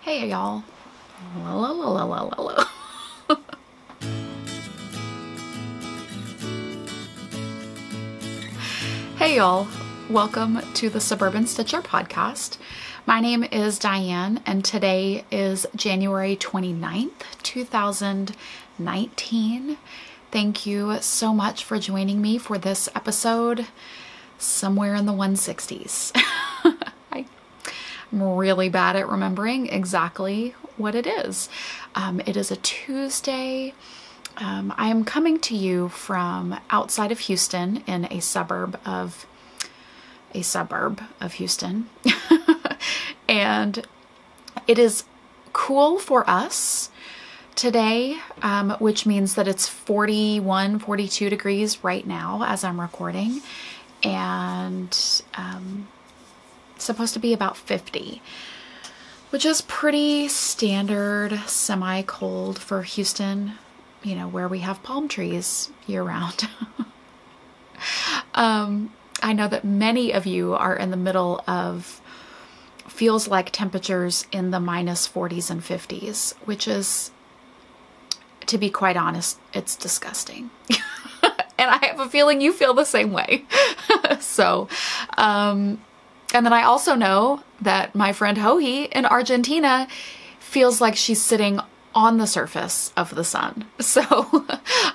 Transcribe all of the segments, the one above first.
Hey y'all. Hey y'all. Welcome to the Suburban Stitcher podcast. My name is Diane and today is January 29th, 2019. Thank you so much for joining me for this episode somewhere in the 160s. I'm really bad at remembering exactly what it is. It is a Tuesday. I am coming to you from outside of Houston in a suburb of Houston. And it is cool for us today, which means that it's 41, 42 degrees right now as I'm recording. And supposed to be about 50, which is pretty standard semi-cold for Houston, you know, where we have palm trees year round. I know that many of you are in the middle of feels like temperatures in the minus 40s and 50s, which is, to be quite honest, it's disgusting. And I have a feeling you feel the same way. So, and then I also know that my friend Hohi in Argentina feels like she's sitting on the surface of the sun. So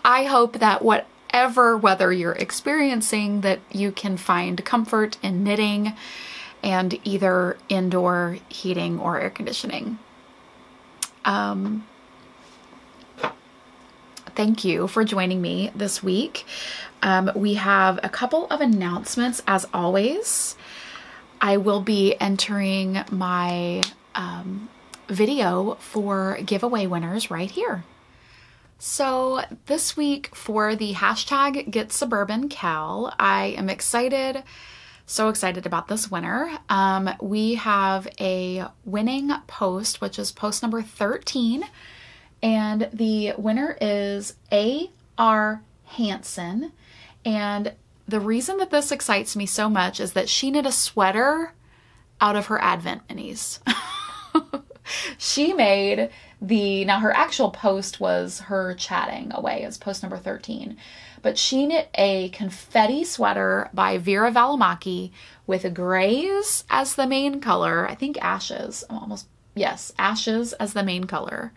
I hope that whatever weather you're experiencing, that you can find comfort in knitting and either indoor heating or air conditioning. Thank you for joining me this week. We have a couple of announcements as always. I will be entering my video for giveaway winners right here. So this week for the hashtag Get Suburban Cal, I am excited, so excited about this winner. We have a winning post, which is post number 13, and the winner is A.R. Hansen. And the reason that this excites me so much is that she knit a sweater out of her Advent minis. She made now her actual post was her chatting away as post number 13, but she knit a confetti sweater by Vera Valimaki with grays as the main color. I think ashes. Ashes as the main color.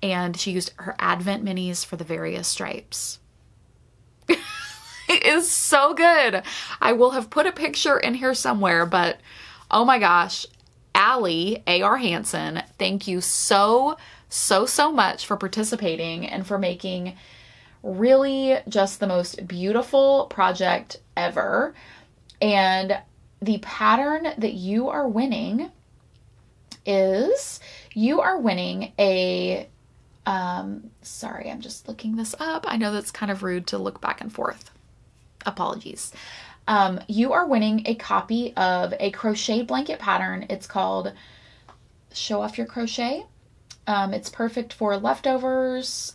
And she used her Advent minis for the various stripes. It is so good. I will have put a picture in here somewhere, but oh my gosh, Allie, A.R. Hansen, thank you so much for participating and for making really just the most beautiful project ever. And the pattern that you are winning is, you are winning a, sorry, I'm just looking this up. I know that's kind of rude to look back and forth. Apologies. You are winning a copy of a crochet blanket pattern. It's called Show Off Your Crochet. It's perfect for leftovers,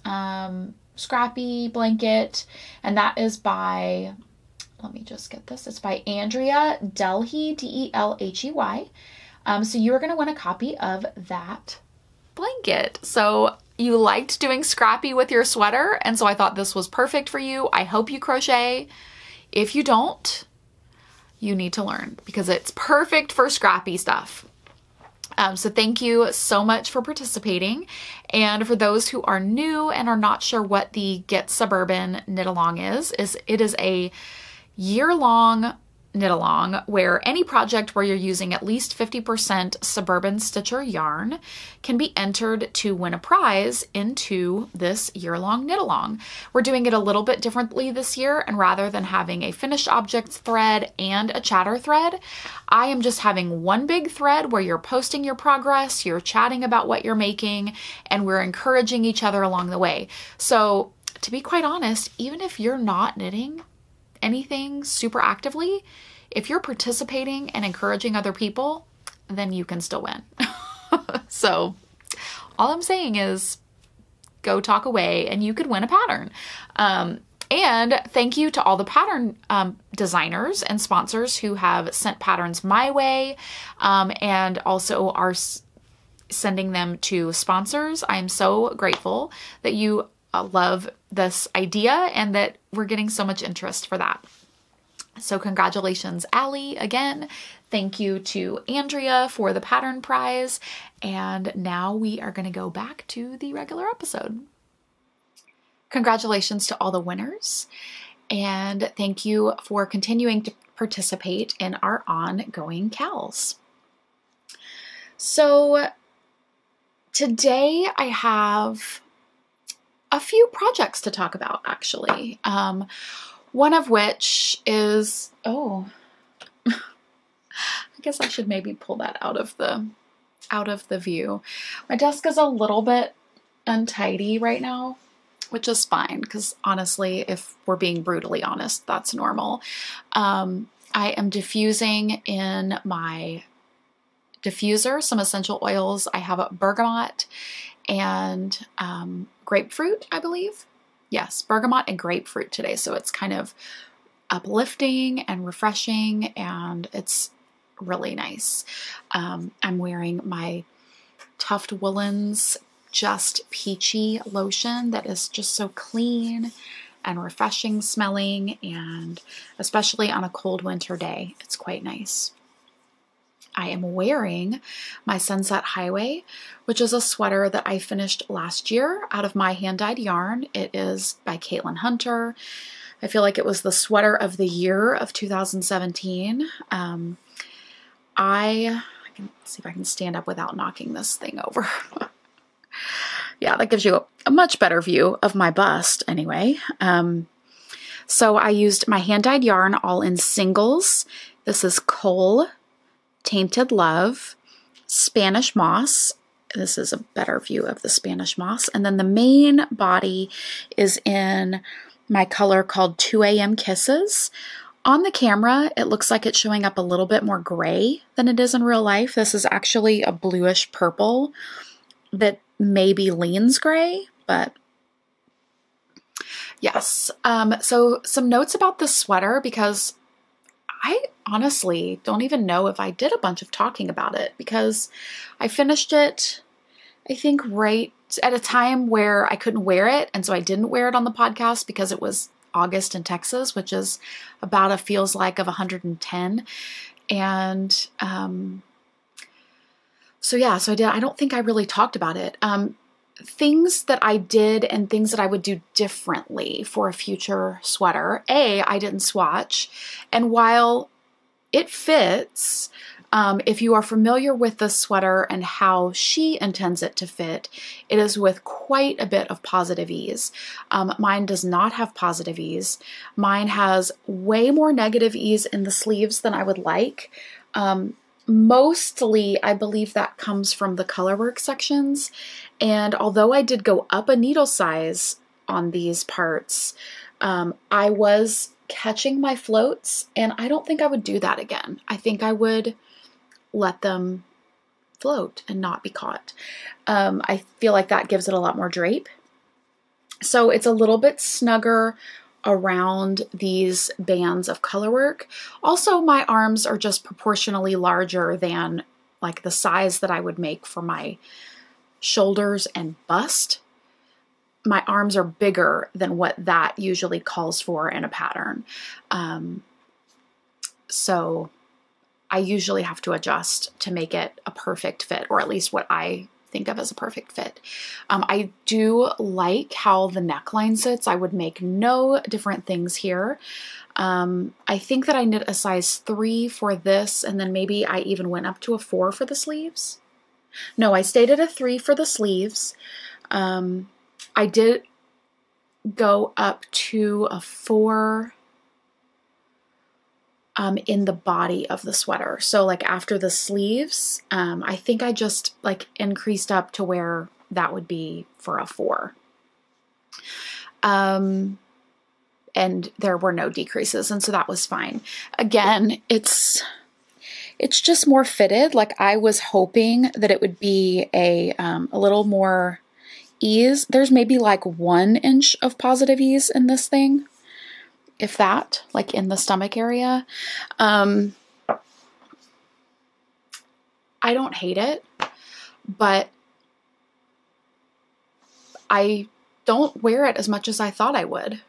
scrappy blanket, and that is by, let me just get this, it's by Andrea Delhey, Delhey. So you are going to win a copy of that blanket. So you liked doing scrappy with your sweater, and so I thought this was perfect for you. I hope you crochet. If you don't, you need to learn because it's perfect for scrappy stuff. So thank you so much for participating. And for those who are new and are not sure what the Get Suburban Knit Along is it is a year-long knit along where any project where you're using at least 50% Suburban Stitcher yarn can be entered to win a prize into this year-long knit along. We're doing it a little bit differently this year, and rather than having a finished objects thread and a chatter thread, I am just having one big thread where you're posting your progress, you're chatting about what you're making, and we're encouraging each other along the way. So to be quite honest, even if you're not knitting anything super actively, if you're participating and encouraging other people, then you can still win. So all I'm saying is go talk away and you could win a pattern. And thank you to all the pattern designers and sponsors who have sent patterns my way, and also are sending them to sponsors. I'm so grateful that you love this idea and that we're getting so much interest for that. So congratulations, Allie, again. Thank you to Andrea for the pattern prize. And now we are going to go back to the regular episode. Congratulations to all the winners. And thank you for continuing to participate in our ongoing CALs. So today I have a few projects to talk about, actually. One of which is, I guess I should maybe pull that out of the view. My desk is a little bit untidy right now, which is fine, because honestly, if we're being brutally honest, that's normal. I am diffusing in my diffuser some essential oils. I have a bergamot and grapefruit, I believe. Yes, bergamot and grapefruit today. So it's kind of uplifting and refreshing, and it's really nice. I'm wearing my Tuft Woolens Just Peachy lotion that is just so clean and refreshing smelling, and especially on a cold winter day, it's quite nice. I am wearing my Sunset Highway, which is a sweater that I finished last year out of my hand-dyed yarn. It is by Caitlin Hunter. I feel like it was the sweater of the year of 2017. I can see if I can stand up without knocking this thing over. Yeah, that gives you a much better view of my bust anyway. So I used my hand-dyed yarn all in singles. This is Cole Tainted Love, Spanish Moss. This is a better view of the Spanish Moss. And then the main body is in my color called 2 a.m. Kisses. On the camera, it looks like it's showing up a little bit more gray than it is in real life. This is actually a bluish purple that maybe leans gray, but yes. So some notes about this sweater, because I honestly don't even know if I did a bunch of talking about it, because I finished it, I think, right at a time where I couldn't wear it. And so I didn't wear it on the podcast because it was August in Texas, which is about a feels like of 110. And so yeah, so I don't think I really talked about it. Things that I did and things that I would do differently for a future sweater. I didn't swatch. And while it fits, if you are familiar with the sweater and how she intends it to fit, it is with quite a bit of positive ease. Mine does not have positive ease. Mine has way more negative ease in the sleeves than I would like. Mostly, I believe that comes from the colorwork sections. And although I did go up a needle size on these parts, I was catching my floats, and I don't think I would do that again. I think I would let them float and not be caught. I feel like that gives it a lot more drape. So it's a little bit snugger around these bands of colorwork. Also, my arms are just proportionally larger than like the size that I would make for my shoulders and bust. My arms are bigger than what that usually calls for in a pattern. So I usually have to adjust to make it a perfect fit, or at least what I think of as a perfect fit. I do like how the neckline sits. I would make no different things here. I think that I knit a size 3 for this, and then maybe I even went up to a 4 for the sleeves. No, I stayed at a 3 for the sleeves. I did go up to a 4 in the body of the sweater. So like after the sleeves, I think I just like increased up to where that would be for a 4. And there were no decreases, and so that was fine. Again, it's just more fitted. Like I was hoping that it would be a little more ease. There's maybe like 1 inch of positive ease in this thing, if that, like in the stomach area. I don't hate it. but I don't wear it as much as I thought I would.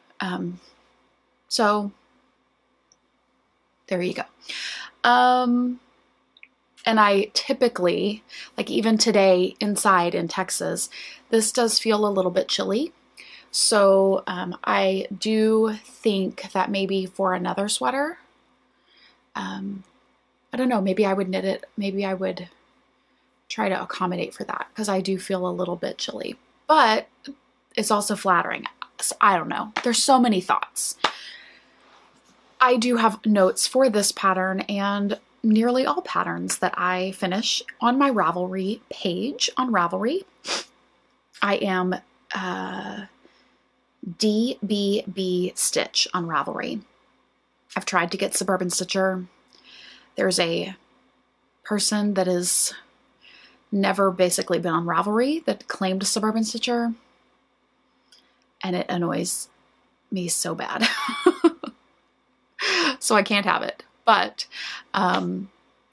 So there you go. And I typically, like even today inside in Texas, this does feel a little bit chilly. So I do think that maybe for another sweater, I don't know, maybe I would knit it. Maybe I would try to accommodate for that because I do feel a little bit chilly, but it's also flattering. So I don't know. There's so many thoughts. I do have notes for this pattern and nearly all patterns that I finish on my Ravelry page on Ravelry. I am DBB Stitch on Ravelry. I've tried to get Suburban Stitcher. There's a person that has never basically been on Ravelry that claimed Suburban Stitcher, and it annoys me so bad. So I can't have it. But I'm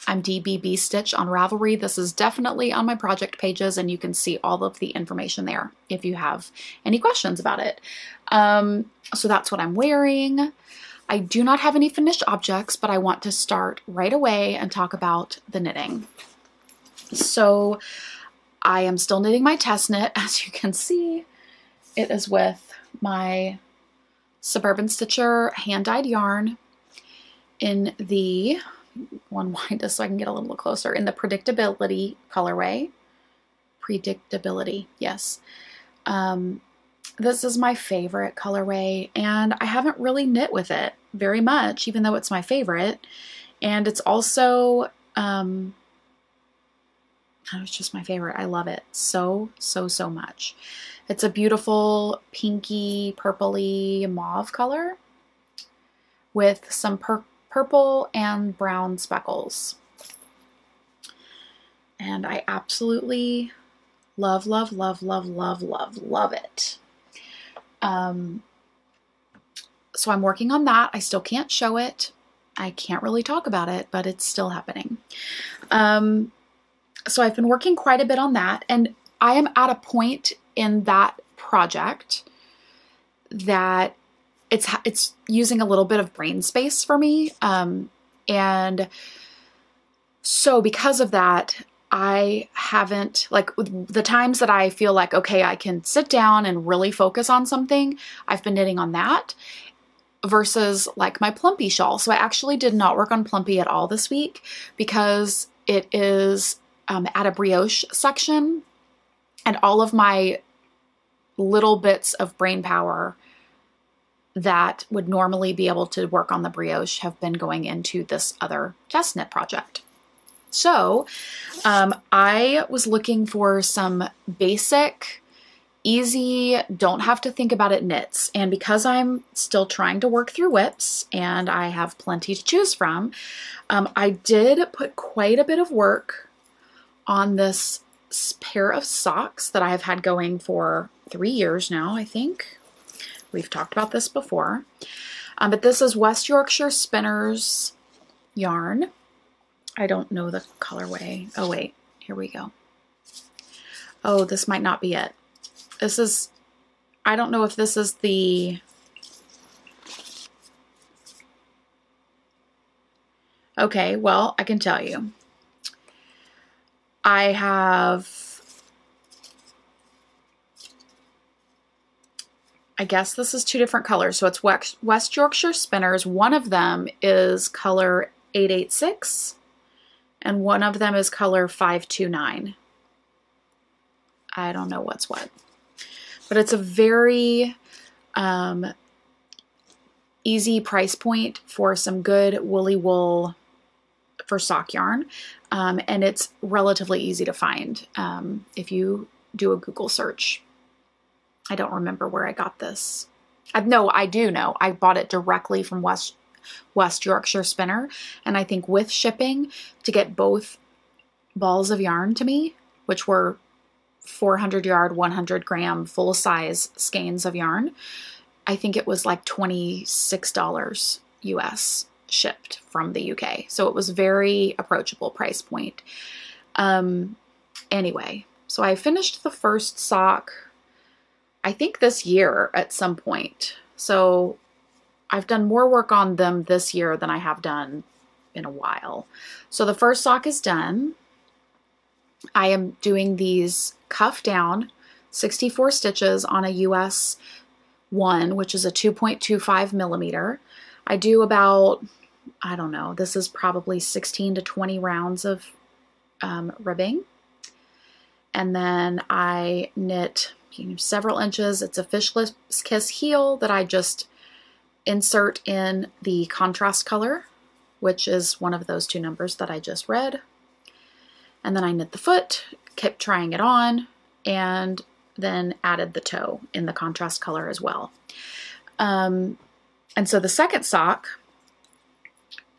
DBB Stitch on Ravelry. This is definitely on my project pages, and you can see all of the information there if you have any questions about it. So that's what I'm wearing. I do not have any finished objects, but I want to start right away and talk about the knitting. So I am still knitting my test knit. As you can see, it is with my Suburban Stitcher hand-dyed yarn in the, one wind this so I can get a little closer, in the Predictability colorway. Predictability, yes. This is my favorite colorway, and I haven't really knit with it very much, even though it's my favorite. And it's also, it's just my favorite. I love it so, so, so much. It's a beautiful pinky, purpley mauve color with some purple and brown speckles. And I absolutely love, love, love, love, love, love, love it. So I'm working on that. I still can't show it. I can't really talk about it, but it's still happening. So I've been working quite a bit on that, and I am at a point in that project that it's using a little bit of brain space for me. And so because of that, I haven't, like the times that I feel like, okay, I can sit down and really focus on something, I've been knitting on that versus like my Plumpy shawl. So I actually did not work on Plumpy at all this week because it is at a brioche section, and all of my little bits of brain power that would normally be able to work on the brioche have been going into this other test knit project. So I was looking for some basic, easy, don't have to think about it knits. And because I'm still trying to work through whips and I have plenty to choose from, I did put quite a bit of work on this pair of socks that I have had going for 3 years now, I think. We've talked about this before. But this is West Yorkshire Spinners yarn. I don't know the colorway. Oh wait, here we go. Oh, this might not be it. This is, I don't know if this is the, okay, well, I can tell you. I have, I guess this is 2 different colors. So it's West Yorkshire Spinners. One of them is color 886 and one of them is color 529. I don't know what's what, but it's a very easy price point for some good woolly wool for sock yarn. And it's relatively easy to find if you do a Google search. I don't remember where I got this. No, I do know. I bought it directly from West Yorkshire Spinner. And I think with shipping, to get both balls of yarn to me, which were 400 yard, 100 gram full size skeins of yarn, I think it was like $26 US shipped from the UK. So it was very approachable price point. Anyway, so I finished the first sock, I think this year at some point. So I've done more work on them this year than I have done in a while. So the first sock is done. I am doing these cuff down 64 stitches on a US 1, which is a 2.25 millimeter. I do about, I don't know, this is probably 16 to 20 rounds of ribbing. And then I knit several inches. It's a fishless kiss heel that I just insert in the contrast color, which is one of those 2 numbers that I just read. And then I knit the foot, kept trying it on, and then added the toe in the contrast color as well. And so the second sock,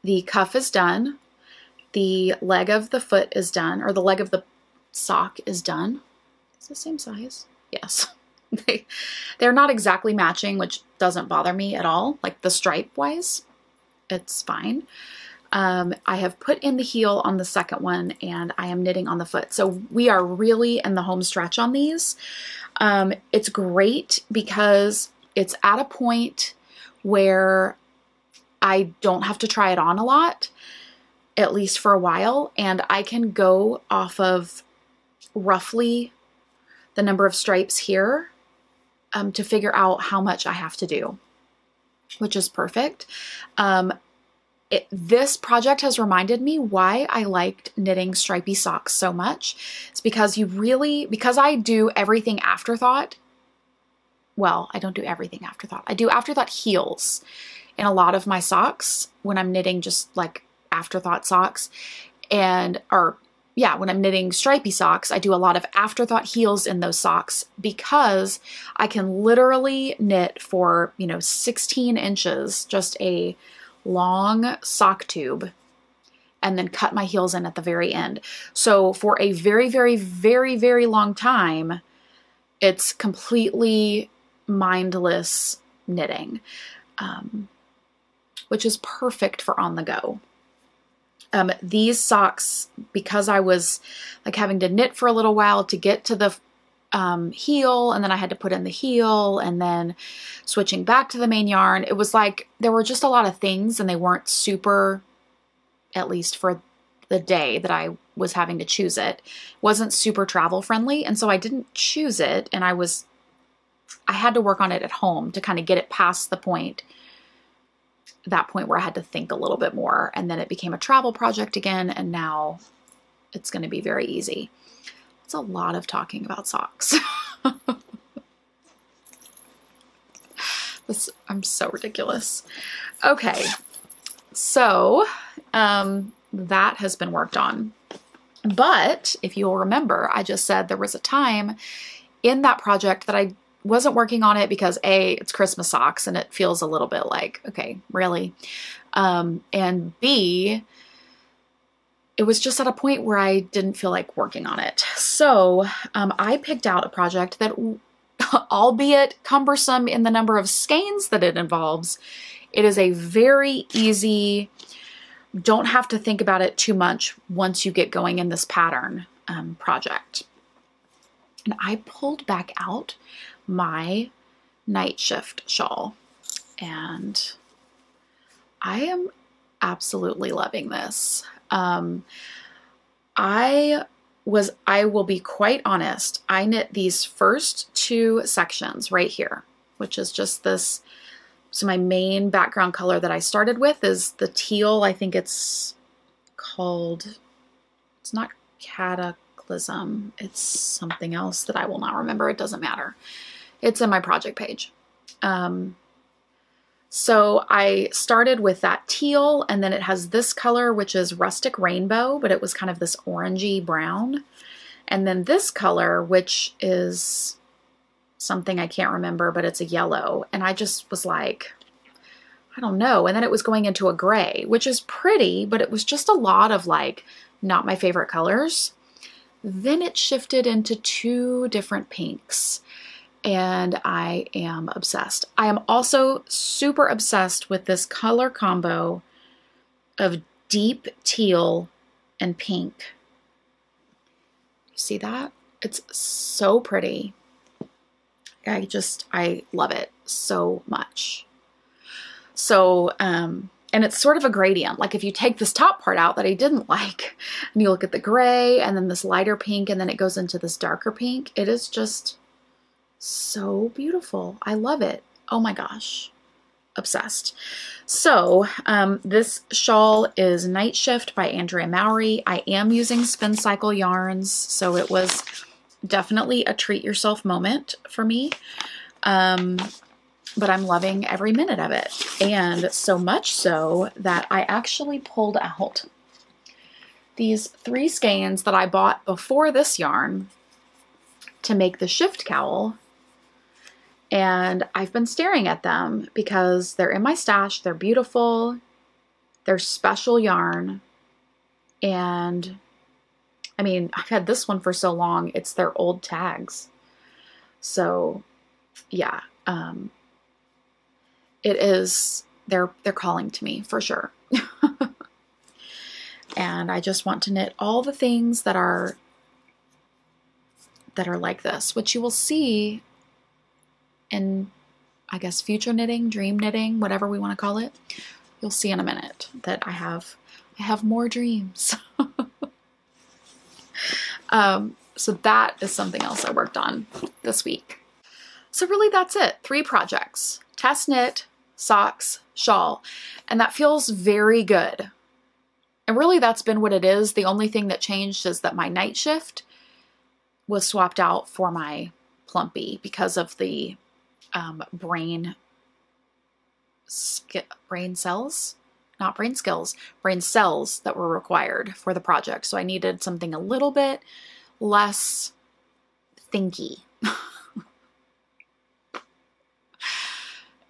the cuff is done, the leg of the foot is done, or the leg of the sock is done. It's the same size. Yes. They're not exactly matching, which doesn't bother me at all. Like the stripe wise, it's fine. I have put in the heel on the second one and I am knitting on the foot. So we are really in the home stretch on these. It's great because it's at a point where I don't have to try it on a lot, at least for a while, and I can go off of roughly the number of stripes here to figure out how much I have to do, which is perfect. This project has reminded me why I liked knitting stripy socks so much. It's because because I do everything afterthought. Well, I don't do everything afterthought. I do afterthought heels in a lot of my socks when I'm knitting just like afterthought socks. When I'm knitting stripy socks, I do a lot of afterthought heels in those socks because I can literally knit for, 16 inches, just a long sock tube, and then cut my heels in at the very end. So for a very, very, very, very long time, it's completely mindless knitting, which is perfect for on the go. These socks, because I was like having to knit for a little while to get to the heel, and then I had to put in the heel and then switching back to the main yarn. It was like there were just a lot of things and they weren't super, at least for the day that I was having to choose it, wasn't super travel friendly. And so I didn't choose it, and I had to work on it at home to kind of get it past that point where I had to think a little bit more. And then it became a travel project again, and now it's going to be very easy. It's a lot of talking about socks. I'm so ridiculous. Okay, so that has been worked on. But if you'll remember, I just said there was a time in that project that I wasn't working on it because A, it's Christmas socks and it feels a little bit like, okay, really? And B, it was just at a point where I didn't feel like working on it. So I picked out a project that, albeit cumbersome in the number of skeins that it involves, it is a very easy, don't have to think about it too much once you get going in this pattern project. And I pulled back out my Nightshift shawl, and I am absolutely loving this. I will be quite honest. I knit these first 2 sections right here, which is just this. So my main background color that I started with is the teal. I think it's called, it's not Cataclysm. It's something else that I will not remember. It doesn't matter. It's in my project page. So I started with that teal, and then it has this color, which is Rustic Rainbow, but it was kind of this orangey brown. And then this color, which is something I can't remember, but it's a yellow. And I just was like, I don't know. And then it was going into a gray, which is pretty, but it was just a lot of like, not my favorite colors. Then it shifted into 2 different pinks, and I am obsessed. I am also super obsessed with this color combo of deep teal and pink. See that? It's so pretty. I love it so much. So, and it's sort of a gradient. Like if you take this top part out that I didn't like, and you look at the gray and then this lighter pink, and then it goes into this darker pink, it is just so beautiful. I love it. Oh my gosh. Obsessed. So, this shawl is Nightshift by Andrea Mowry. I am using Spin Cycle yarns, so it was definitely a treat yourself moment for me. But I'm loving every minute of it. And so much so that I actually pulled out these 3 skeins that I bought before this yarn to make the shift cowl. And I've been staring at them because they're in my stash. They're beautiful. They're special yarn. And I mean, I've had this one for so long. It's their old tags. So yeah, it is, they're calling to me for sure. And I just want to knit all the things that are like this, which you will see in, I guess, future knitting, dream knitting, whatever we want to call it. You'll see in a minute that I have more dreams. So that is something else I worked on this week. So really that's it. 3 projects: test knit, socks, shawl, and that feels very good. And really that's been what it is. The only thing that changed is that my night shift was swapped out for my plumpy because of the brain cells that were required for the project. So I needed something a little bit less thinky.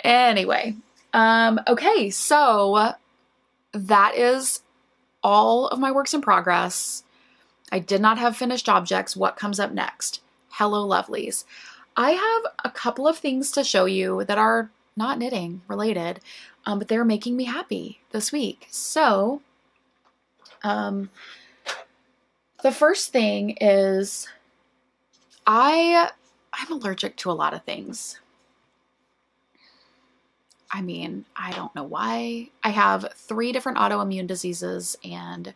Anyway, okay, so that is all of my works in progress. I did not have finished objects. What comes up next? Hello, lovelies. I have a couple of things to show you that are not knitting related, but they're making me happy this week. So, the first thing is I'm allergic to a lot of things. I mean, I don't know why. I have 3 different autoimmune diseases and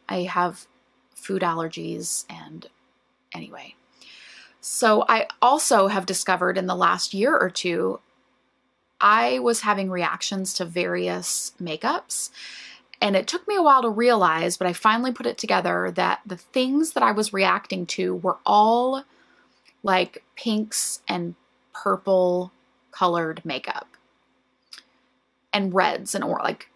I have food allergies, and anyway. So I also have discovered in the last year or 2, I was having reactions to various makeups, and it took me a while to realize, but I finally put it together that the things that I was reacting to were all like pinks and purple colored makeup and reds and like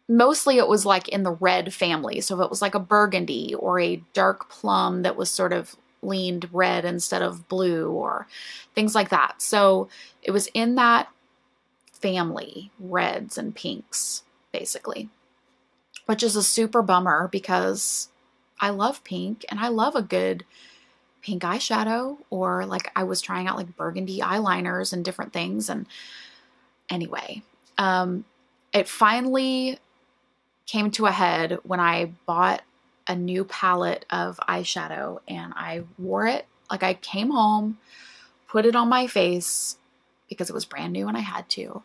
mostly it was like in the red family. So if it was like a burgundy or a dark plum that was sort of leaned red instead of blue or things like that. So it was in that family, reds and pinks, basically, which is a super bummer because I love pink and I love a good pink eyeshadow, or like I was trying out like burgundy eyeliners and different things. And anyway, it finally came to a head when I bought a new palette of eyeshadow and I wore it. Like I came home, put it on my face because it was brand new and I had to.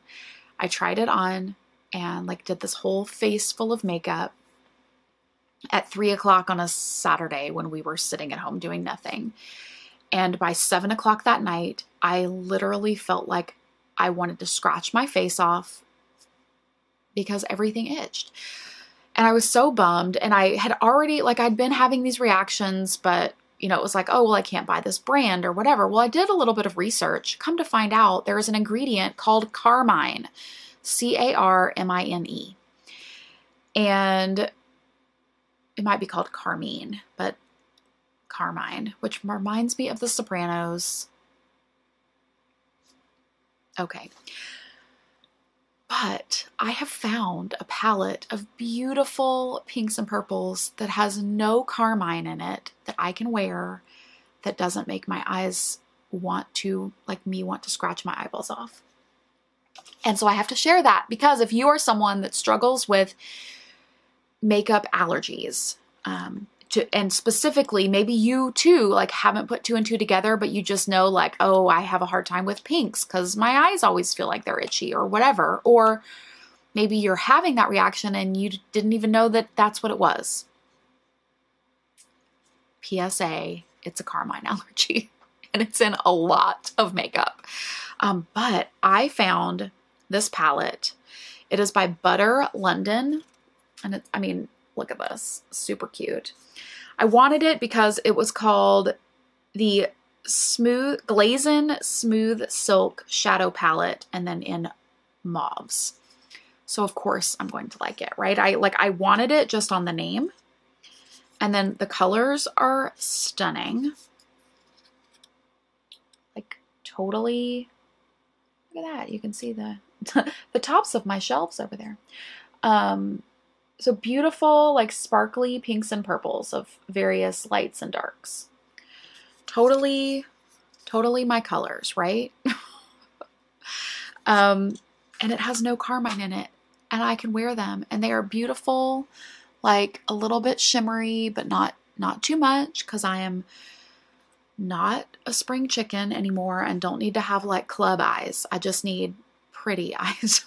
I tried it on and like did this whole face full of makeup at 3 o'clock on a Saturday when we were sitting at home doing nothing. And by 7 o'clock that night, I literally felt like I wanted to scratch my face off because everything itched. And I was so bummed, and I had already, like, I'd been having these reactions, but, you know, it was like, oh, well, I can't buy this brand or whatever. Well, I did a little bit of research. Come to find out, there is an ingredient called carmine, C-A-R-M-I-N-E. And it might be called carmine, but carmine, which reminds me of The Sopranos. Okay. But I have found a palette of beautiful pinks and purples that has no carmine in it that I can wear that doesn't make my eyes want to scratch my eyeballs off. And so I have to share that because if you are someone that struggles with makeup allergies, and specifically, maybe you too, like haven't put two and two together, but you just know like, oh, I have a hard time with pinks because my eyes always feel like they're itchy or whatever. Or maybe you're having that reaction and you didn't even know that that's what it was. PSA, it's a carmine allergy and it's in a lot of makeup. But I found this palette. It is by Butter London. And it's, I mean, look at this, super cute. I wanted it because it was called the Glazin Smooth Silk Shadow Palette and then in mauves. So of course I'm going to like it, right? I wanted it just on the name. And then the colors are stunning. Like totally, look at that. You can see the the tops of my shelves over there. So beautiful, like sparkly pinks and purples of various lights and darks. Totally my colors, right? And it has no carmine in it, and I can wear them, and they are beautiful, like a little bit shimmery, but not too much, because I am not a spring chicken anymore and don't need to have like club eyes. I just need pretty eyes.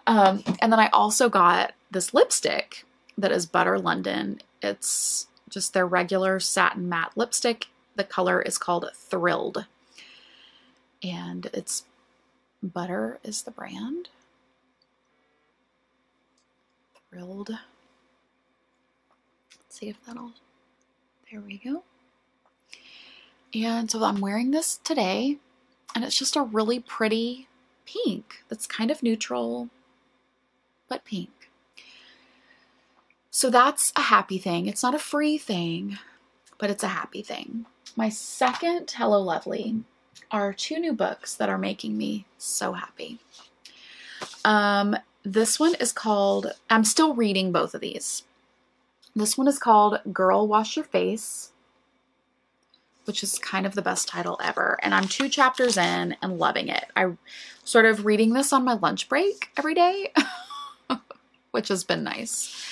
And then I also got this lipstick that is Butter London. It's just their regular satin matte lipstick. The color is called Thrilled. And it's Butter is the brand. Thrilled. Let's see if that'll, there we go. And so I'm wearing this today, and it's just a really pretty pink that's kind of neutral, but pink. So that's a happy thing. It's not a free thing, but it's a happy thing. My second Hello Lovely are two new books that are making me so happy. This one is called, I'm still reading both of these. This one is called Girl Wash Your Face, which is kind of the best title ever. And I'm 2 chapters in and loving it. I sort of reading this on my lunch break every day, which has been nice.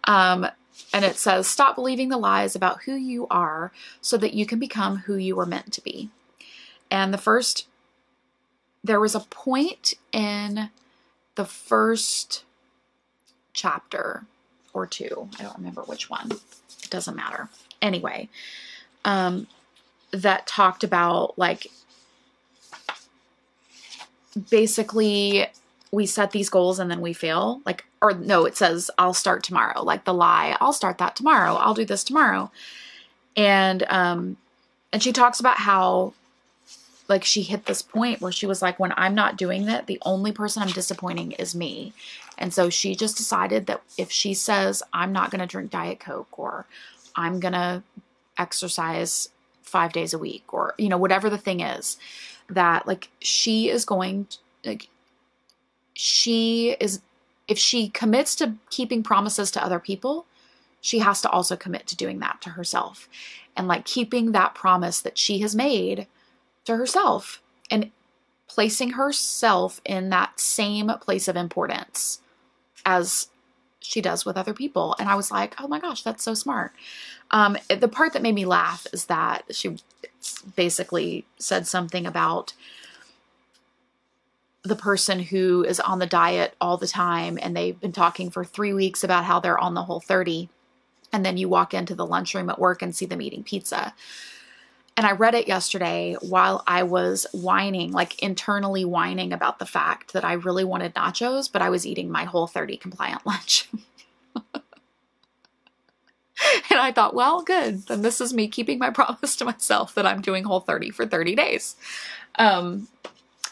And it says, stop believing the lies about who you are so that you can become who you were meant to be. And there was a point in the first chapter or 2, I don't remember which one, it doesn't matter. Anyway, that talked about like, basically we set these goals and then we fail, like, or no, it says, I'll start tomorrow. Like the lie, I'll start that tomorrow. I'll do this tomorrow. And she talks about how like she hit this point where she was like, when I'm not doing that, the only person I'm disappointing is me. And so she just decided that if she says, I'm not going to drink Diet Coke, or I'm going to exercise 5 days a week, or, you know, whatever the thing is, that like she is going to, like, if she commits to keeping promises to other people, she has to also commit to doing that to herself, and like keeping that promise that she has made to herself and placing herself in that same place of importance as she does with other people. And I was like, oh my gosh, that's so smart. The part that made me laugh is that she basically said something about the person who is on the diet all the time, and they've been talking for 3 weeks about how they're on the Whole30, and then you walk into the lunchroom at work and see them eating pizza. And I read it yesterday while I was whining, like internally whining about the fact that I really wanted nachos, but I was eating my Whole30 compliant lunch. And I thought, well, good. Then this is me keeping my promise to myself that I'm doing Whole30 for 30 days.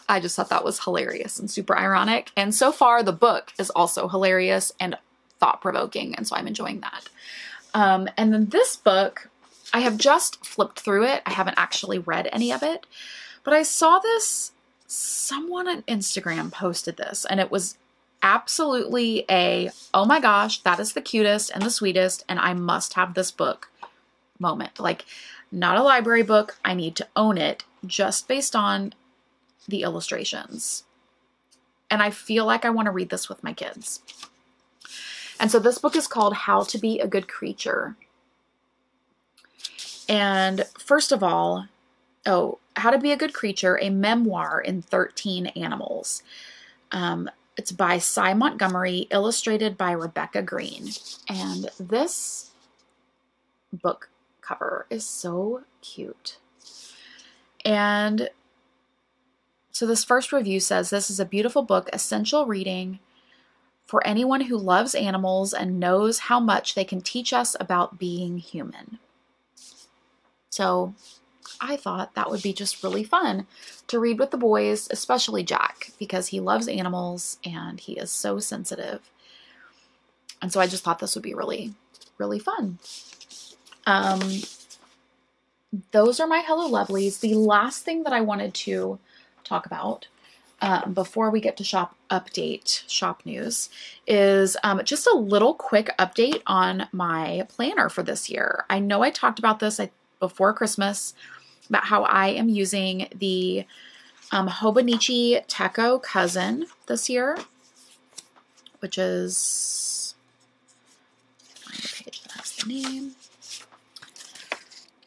I just thought that was hilarious and super ironic. And so far the book is also hilarious and thought-provoking. And so I'm enjoying that. And then this book, I have just flipped through it. I haven't actually read any of it, but I saw this, someone on Instagram posted this, and it was absolutely a, oh my gosh, that is the cutest and the sweetest, and I must have this book moment. Like, not a library book. I need to own it just based on the illustrations. And I feel like I want to read this with my kids. And so this book is called How to Be a Good Creature. And first of all, How to Be a Good Creature, a memoir in 13 animals. It's by Cy Montgomery, illustrated by Rebecca Green. And this book cover is so cute. And so this first review says, this is a beautiful book, essential reading for anyone who loves animals and knows how much they can teach us about being human. So I thought that would be just really fun to read with the boys, especially Jack, because he loves animals and he is so sensitive. And so I just thought this would be really, really fun. Those are my Hello Lovelies. The last thing that I wanted to talk about before we get to shop news is just a little quick update on my planner for this year. I know I talked about this before Christmas about how I am using the Hobonichi Techo Cousin this year, which is, find a page that has the name.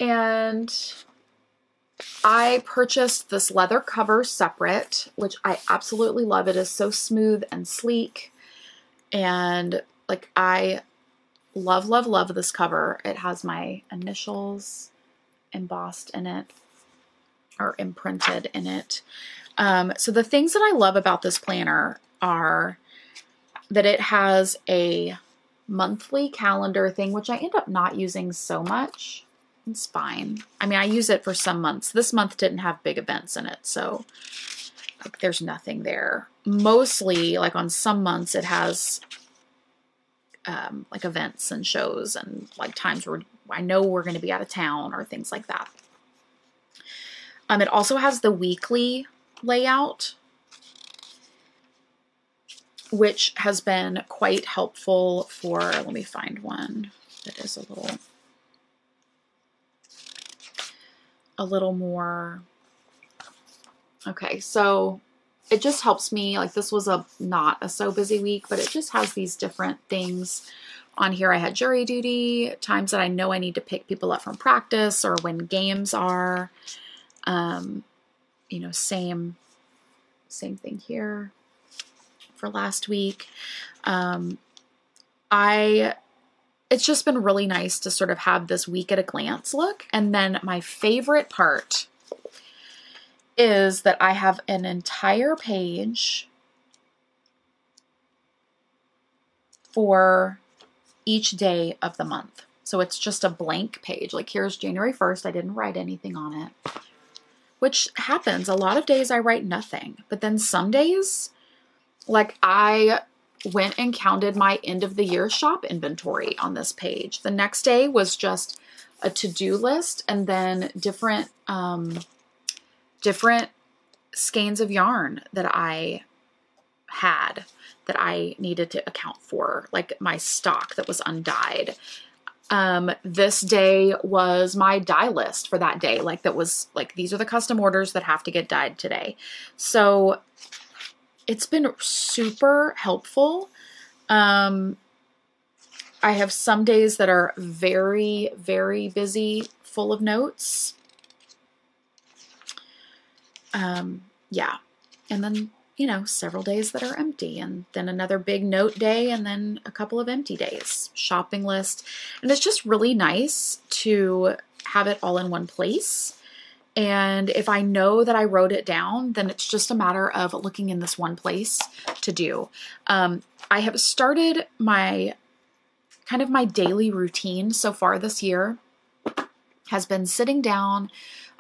And I purchased this leather cover separate, which I absolutely love. It is so smooth and sleek. And like, I love, love, love this cover. It has my initials embossed in it, or imprinted in it. So the things that I love about this planner are that it has a monthly calendar thing, which I end up not using so much. It's fine. I mean, I use it for some months. This month didn't have big events in it, so like, there's nothing there. Mostly, like on some months, it has like events and shows and like times where I know we're going to be out of town or things like that. It also has the weekly layout, which has been quite helpful for, let me find one that is a little more, okay, so it just helps me, like this was not a so busy week, but it just has these different things on here. I had jury duty, times that I know I need to pick people up from practice, or when games are, you know, same thing here for last week. It's just been really nice to sort of have this week at a glance look. And then my favorite part is that I have an entire page for each day of the month. So it's just a blank page. Like here's January 1st. I didn't write anything on it, which happens. A lot of days I write nothing, but then some days, like I went and counted my end of the year shop inventory on this page. The next day was just a to-do list and then different skeins of yarn that I had that I needed to account for, like my stock that was undyed. This day was my dye list for that day. Like that was like, these are the custom orders that have to get dyed today. So it's been super helpful. I have some days that are very, very busy, full of notes. Yeah. And then, you know, several days that are empty, and then another big note day, and then a couple of empty days, shopping list. And it's just really nice to have it all in one place. And if I know that I wrote it down, then it's just a matter of looking in this one place to do. I have started my daily routine so far this year has been sitting down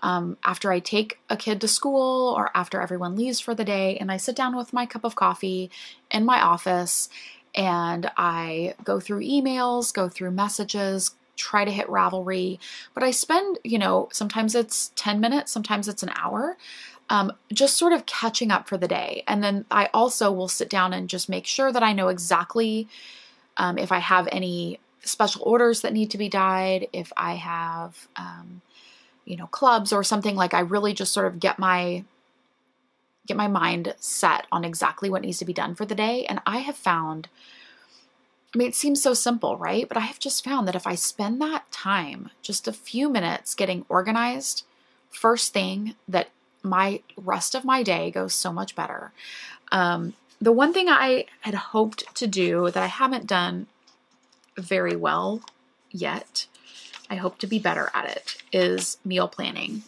after I take a kid to school or after everyone leaves for the day, and I sit down with my cup of coffee in my office and I go through emails, go through messages, try to hit Ravelry, but I spend, you know, sometimes it's 10 minutes, sometimes it's an hour, just sort of catching up for the day. And then I also will sit down and just make sure that I know exactly if I have any special orders that need to be dyed, if I have, you know, clubs or something. Like I really just sort of get my mind set on exactly what needs to be done for the day. And I have found I mean, it seems so simple, right? But I have just found that if I spend that time, just a few minutes getting organized, first thing, that my rest of my day goes so much better. The one thing I had hoped to do that I haven't done very well yet, I hope to be better at it, is meal planning.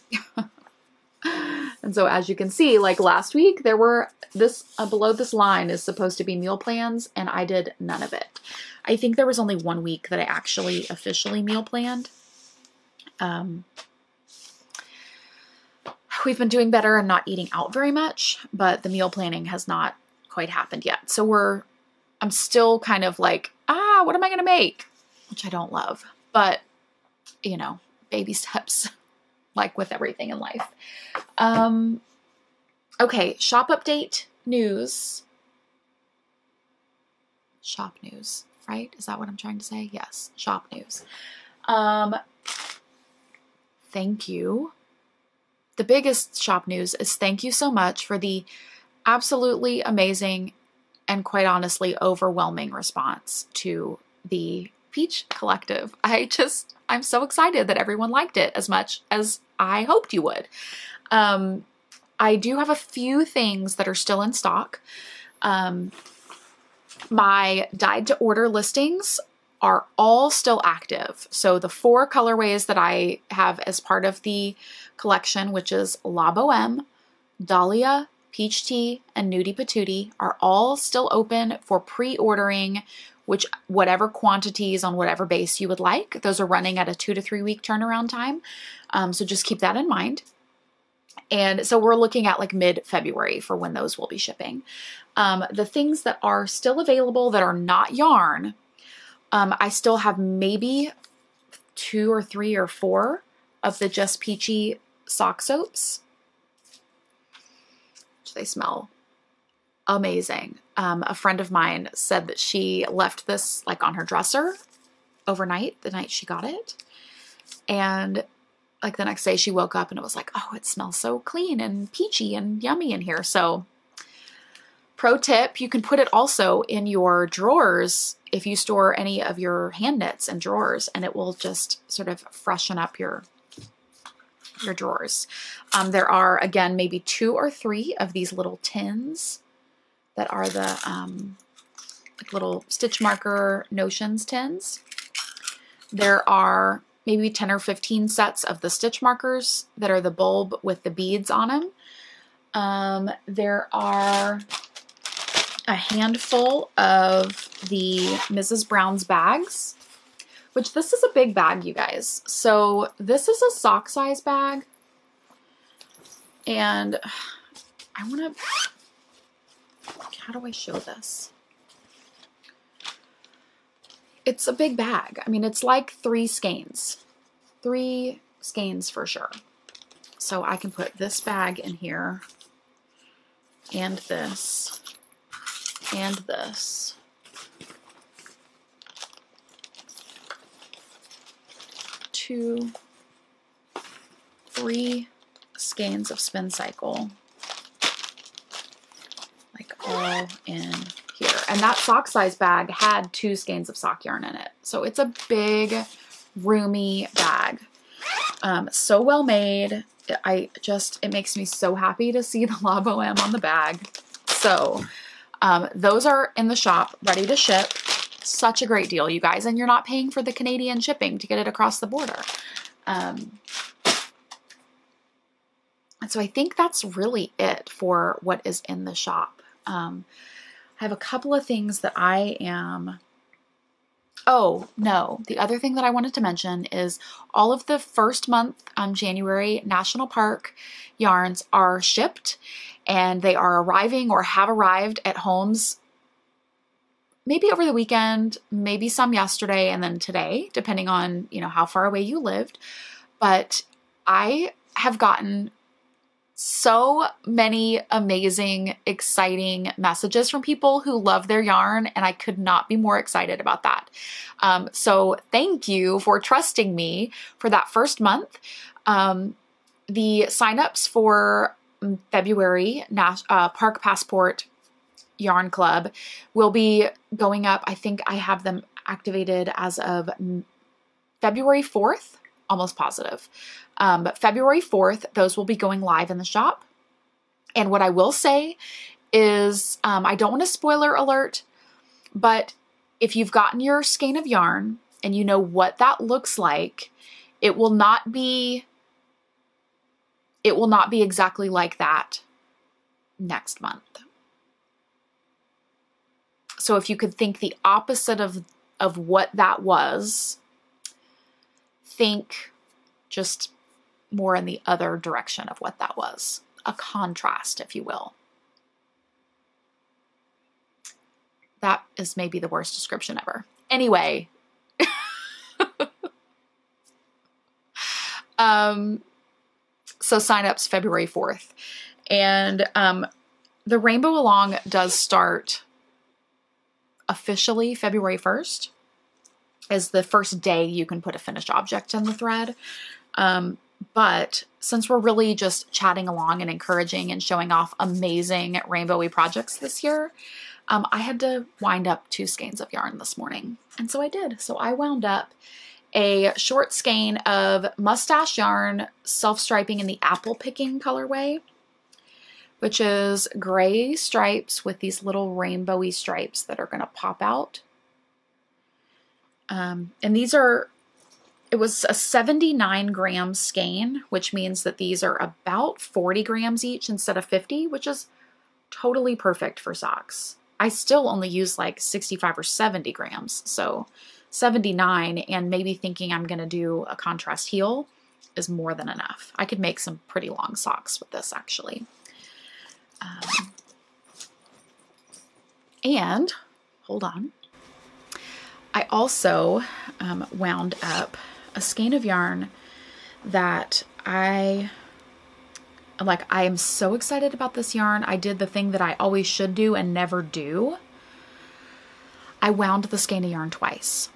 And so as you can see, like last week, there were this below this line is supposed to be meal plans, and I did none of it. I think there was only 1 week that I actually officially meal planned. We've been doing better and not eating out very much, but the meal planning has not quite happened yet. So I'm still kind of like, what am I going to make? Which I don't love, but you know, baby steps, like with everything in life. Okay. Shop update news. Shop news, right? Is that what I'm trying to say? Yes. Shop news. Thank you. The biggest shop news is thank you so much for the absolutely amazing and quite honestly overwhelming response to the Peach Collective. I'm so excited that everyone liked it as much as I hoped you would. I do have a few things that are still in stock. My dyed to order listings are all still active. So the 4 colorways that I have as part of the collection, which is La Boheme, Dahlia, Peach Tea, and Nudie Patootie, are all still open for pre-ordering, whatever quantities on whatever base you would like. Those are running at a 2 to 3 week turnaround time. So just keep that in mind. And so we're looking at like mid-February for when those will be shipping. The things that are still available that are not yarn, I still have maybe 2 or 3 or 4 of the Just Peachy sock soaps. They smell amazing. A friend of mine said that she left this like on her dresser overnight, the night she got it. And like the next day she woke up and it was like, oh, it smells so clean and peachy and yummy in here. So pro tip, you can put it also in your drawers if you store any of your hand knits in drawers, and it will just sort of freshen up your drawers. There are, again, maybe 2 or 3 of these little tins that are the like little stitch marker notions tins. There are maybe 10 or 15 sets of the stitch markers that are the bulb with the beads on them. There are a handful of the Mrs. Brown's bags, which this is a big bag, you guys. So this is a sock size bag. And I want to, how do I show this? It's a big bag. I mean, it's like 3 skeins. 3 skeins for sure. So I can put this bag in here, and this, and this. 2, 3 skeins of spin cycle, like all in here. And that sock size bag had 2 skeins of sock yarn in it. So it's a big, roomy bag. So well made. It makes me so happy to see the La Boheme on the bag. So those are in the shop, ready to ship. Such a great deal, you guys. And you're not paying for the Canadian shipping to get it across the border. And so I think that's really it for what is in the shop. I have a couple of things that I am... Oh, no. The other thing that I wanted to mention is all of the first month January National Park yarns are shipped, and they are arriving or have arrived at homes maybe over the weekend, maybe some yesterday, and then today, depending on, you know, how far away you lived. But I have gotten so many amazing, exciting messages from people who love their yarn, and I could not be more excited about that. So thank you for trusting me for that first month. The signups for February Park Passport Yarn Club will be going up. I think I have them activated as of February 4th, almost positive. But February 4th, those will be going live in the shop. And what I will say is, I don't want to spoiler alert, but if you've gotten your skein of yarn and you know what that looks like, it will not be exactly like that next month. So if you could think the opposite of what that was, think just more in the other direction of what that was. A contrast, if you will. That is maybe the worst description ever. Anyway. So sign-ups February 4th. And the Rainbow Along does start officially February 1st. Is the first day you can put a finished object in the thread. But since we're really just chatting along and encouraging and showing off amazing rainbowy projects this year, I had to wind up 2 skeins of yarn this morning. And so I did. So I wound up a short skein of mustache yarn, self-striping in the apple picking colorway, which is gray stripes with these little rainbowy stripes that are going to pop out. And these are, it was a 79 gram skein, which means that these are about 40 grams each instead of 50, which is totally perfect for socks. I still only use like 65 or 70 grams. So 79 and maybe thinking I'm going to do a contrast heel is more than enough. I could make some pretty long socks with this actually. And hold on. I also wound up a skein of yarn that I am so excited about this yarn. I did the thing that I always should do and never do. I wound the skein of yarn twice.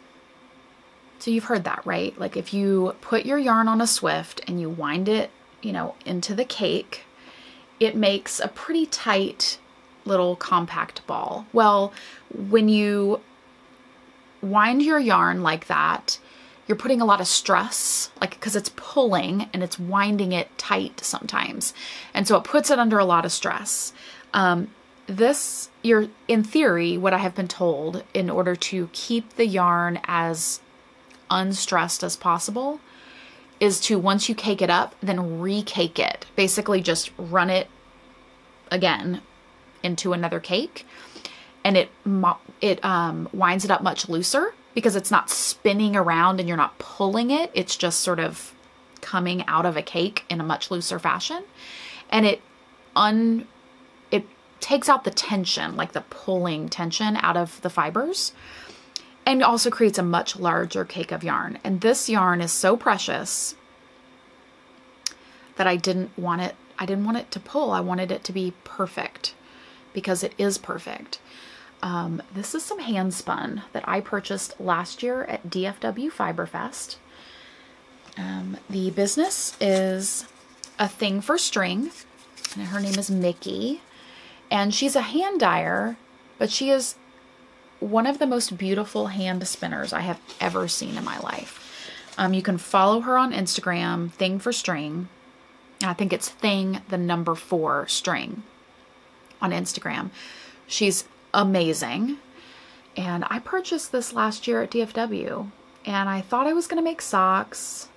So you've heard that, right? Like if you put your yarn on a Swift and you wind it, you know, into the cake, it makes a pretty tight little compact ball. Well, when you wind your yarn like that, you're putting a lot of stress, like because it's pulling and it's winding it tight sometimes. And so it puts it under a lot of stress. In theory, what I have been told, in order to keep the yarn as unstressed as possible, is to, once you cake it up, then re-cake it. Basically just run it again into another cake. And it winds it up much looser because it's not spinning around and you're not pulling it. It's just sort of coming out of a cake in a much looser fashion. And it takes out the tension, like the pulling tension out of the fibers, and also creates a much larger cake of yarn. And this yarn is so precious that I didn't want it to pull. I wanted it to be perfect because it is perfect. This is some hand spun that I purchased last year at DFW Fiberfest. The business is A Thing for String, and her name is Mickey, and she's a hand dyer, but she is one of the most beautiful hand spinners I have ever seen in my life. You can follow her on Instagram, Thing for String. I think it's Thing, the number 4 string on Instagram. She's amazing. And I purchased this last year at DFW, and I thought I was going to make socks,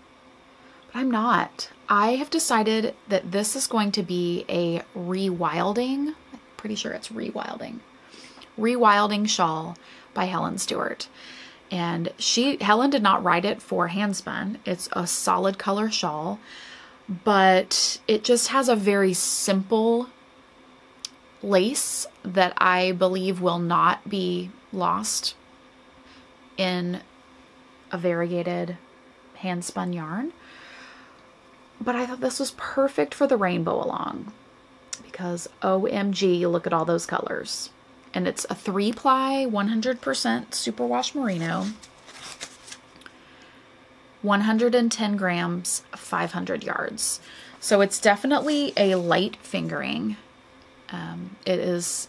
but I'm not. I have decided that this is going to be a rewilding, I'm pretty sure it's rewilding shawl by Helen Stewart. And Helen did not write it for handspun. It's a solid color shawl, but it just has a very simple lace that I believe will not be lost in a variegated hand spun yarn. But I thought this was perfect for the Rainbow Along because OMG, look at all those colors. And it's a 3-ply, 100% superwash merino, 110 grams, 500 yards. So it's definitely a light fingering. It is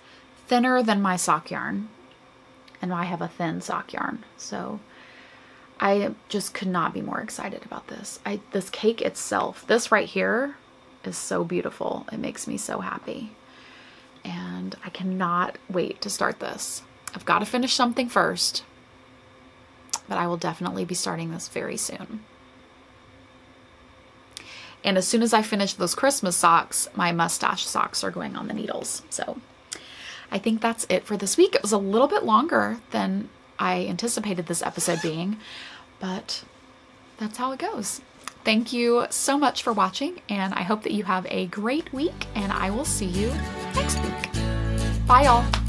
thinner than my sock yarn, and I have a thin sock yarn. So I just could not be more excited about this. This cake itself, this right here is so beautiful. It makes me so happy. And I cannot wait to start this. I've got to finish something first, but I will definitely be starting this very soon. And as soon as I finish those Christmas socks, my mustache socks are going on the needles. So I think that's it for this week. It was a little bit longer than I anticipated this episode being, but that's how it goes. Thank you so much for watching, and I hope that you have a great week, and I will see you next week. Bye, y'all.